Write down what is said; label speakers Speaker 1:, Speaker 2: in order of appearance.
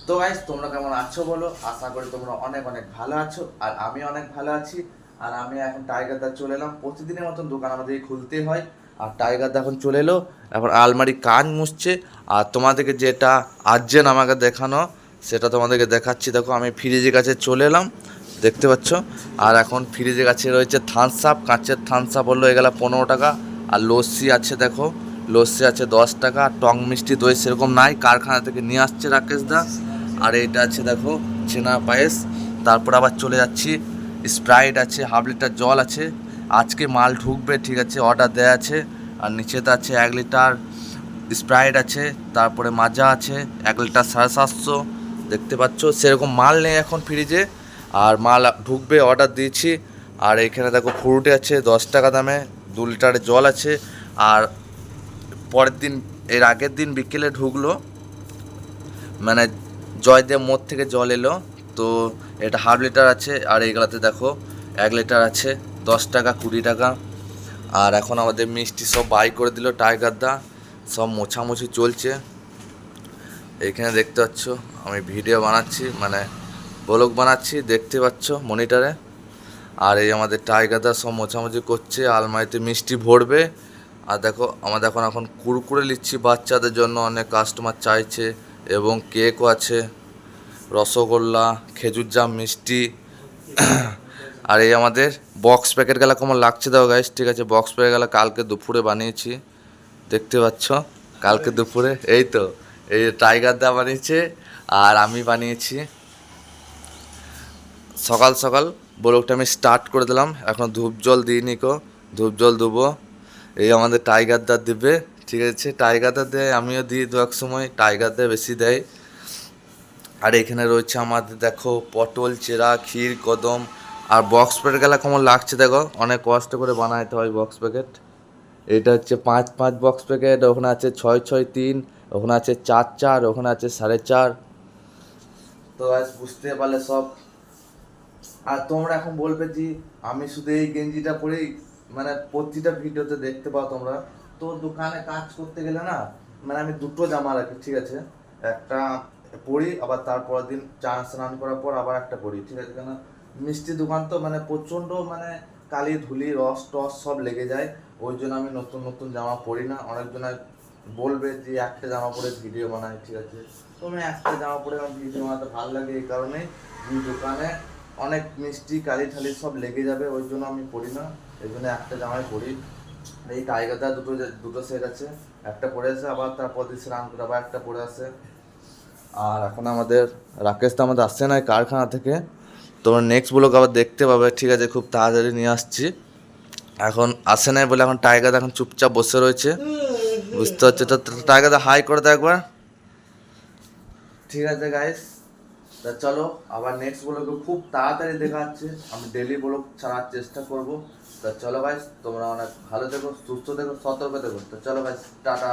Speaker 1: তো গাইস তোমরা কেমন আছো বলো, আশা করি তোমরা অনেক অনেক ভালো আছো আর আমি অনেক ভালো আছি। আর আমি এখন টাইগার দা চলে এলাম, প্রতিদিনের মতন দোকান আমাদের খুলতে হয়। আর টাইগার দা এখন চলে এলো, এখন আলমারি কাজ মুছছে। আর তোমাদেরকে যেটা আর্জেন্ট আমাকে দেখানো সেটা তোমাদেরকে দেখাচ্ছি। দেখো আমি ফ্রিজের কাছে চলে এলাম, দেখতে পাচ্ছ। আর এখন ফ্রিজের কাছে রয়েছে থামস আপ, কাঁচের থামস আপ হলো এগুলো 15 টাকা। আর লস্যি আছে, দেখো লস্যি আছে 10 টাকা। টং মিষ্টি দই সেরকম নাই, কারখানা থেকে নিয়ে আসছে রাকেশ দা। আর এইটা আছে দেখো চেনা পায়েস। তারপর আবার চলে যাচ্ছি, স্প্রাইট আছে, হাফ লিটার জল আছে। আজকে মাল ঢুকবে, ঠিক আছে, অর্ডার দেওয়া আছে। আর নিচেতে আছে 1 লিটার স্প্রাইট আছে, তারপরে মাজা আছে 1 লিটার 750। দেখতে পাচ্ছ সেরকম মাল নেই এখন ফ্রিজে, আর মাল ঢুকবে, অর্ডার দিয়েছি। আর এইখানে দেখো ফ্রুটি আছে 10 টাকা দামে, 2 লিটারের জল আছে। আর পরের দিন, এর আগের দিন বিকেলে ঢুকলো, মানে জয়দেব মোড় থেকে জল এলো। তো এটা হাফ লিটার আছে, আর এইগুলাতে দেখো 1 লিটার আছে 10 টাকা 20 টাকা। আর এখন আমাদের মিষ্টি সব বাই করে দিল টাইগার দা, সব মোছামুছি চলছে। এইখানে দেখতে পাচ্ছ আমি ভিডিও বানাচ্ছি, মানে ব্লগ বানাচ্ছি, দেখতে পাচ্ছ মনিটরে। আর এই আমাদের টাইগার দা সব মোছামুছি করছে, আলমারিতে মিষ্টি ভরবে। আর দেখো আমাদের এখন কুরকুরে নিচ্ছি বাচ্চাদের জন্য, অনেক কাস্টমার চাইছে। এবং কেকও আছে, রসগোল্লা, খেজুর জাম মিষ্টি। আর এই আমাদের বক্স প্যাকেট গেলা কেমন লাগছে দাও গাইস, ঠিক আছে। বক্স প্যাকেট গেলা কালকে দুপুরে বানিয়েছি, দেখতে পাচ্ছ। কালকে দুপুরে এই তো এই টাইগার দা বানিয়েছে আর আমি বানিয়েছি। সকাল সকাল ব্লগটা আমি স্টার্ট করে দিলাম। এখন ধূপ জল দিইনি কো, ধূপ জল দেবো। এই আমাদের টাইগার দা দেবে, ঠিক আছে। টাইগার দা দেয়, আমিও দিই দু এক সময়, টাইগার দা বেশি দেয়। আর এখানে রয়েছে আমাদের দেখো পটল চেরা, ক্ষীর কদম। আর বক্স প্যাকেট গেলা কেমন লাগছে দেখো, অনেক কষ্ট করে বানাইতে হয় বক্স প্যাকেট। এটা হচ্ছে 5-5 বক্স প্যাকেট, ওখানে আছে 6-6-3, ওখানে আছে 4-4, ওখানে আছে 4.5। তো আজ বুঝতে পারলে সব। আর তোমরা এখন বলবে যে আমি শুধু এই গেঞ্জিটা পরেই, মানে প্রতিটা ভিডিওতে দেখতে পাও তোমরা। তো দোকানে কাজ করতে গেলে না, মানে আমি দুটো জামা রাখি, ঠিক আছে। একটা পরি, আবার তারপরের দিন চান স্নান করার পর আবার একটা পরি, ঠিক আছে। কেন মিষ্টি দোকান তো, মানে প্রচণ্ড মানে কালি ধুলি রস টস সব লেগে যায়। ওই জন্য আমি নতুন নতুন জামা পরি না। অনেকজন বলবে যে একটা জামা পরে ভিডিও বানাই, ঠিক আছে। তো আমি একটা জামা পরে আমার ভিডিও বানাতে ভালো লাগে, এই কারণে দোকানে অনেক মিষ্টি কালি ঠালি সব লেগে যাবে, ওই জন্য আমি পরি না। এই জন্য একটা জামাই পরি। এই টাইগার দা দুটো দুটো সেট আছে, একটা পরে আছে, আবার তারপর দিন স্নান করে আবার একটা পরে আছে। আর এখন আমাদের রাকেশ তো আমাদের আসছে না কারখানা থেকে, তোমরা নেক্সট ব্লগ আবার দেখতে পাবে, ঠিক আছে। খুব তাড়াতাড়ি নিয়ে আসছি। এখন আসে নাই বলে এখন টাইগার এখন চুপচাপ বসে রয়েছে, বুঝতে হচ্ছে। তো টাইগার হাই করে দাও একবার, ঠিক আছে গাইস। তা চলো আবার নেক্সট ব্লগে খুব তাড়াতাড়ি দেখা যাচ্ছে, আমি ডেলি ব্লগ ছাড়ার চেষ্টা করব। তা চলো গাইস, তোমরা অনেক ভালো থেকো, সুস্থ থেকো, সতর্ক থেকো। তো চলো গাইস, টাটা।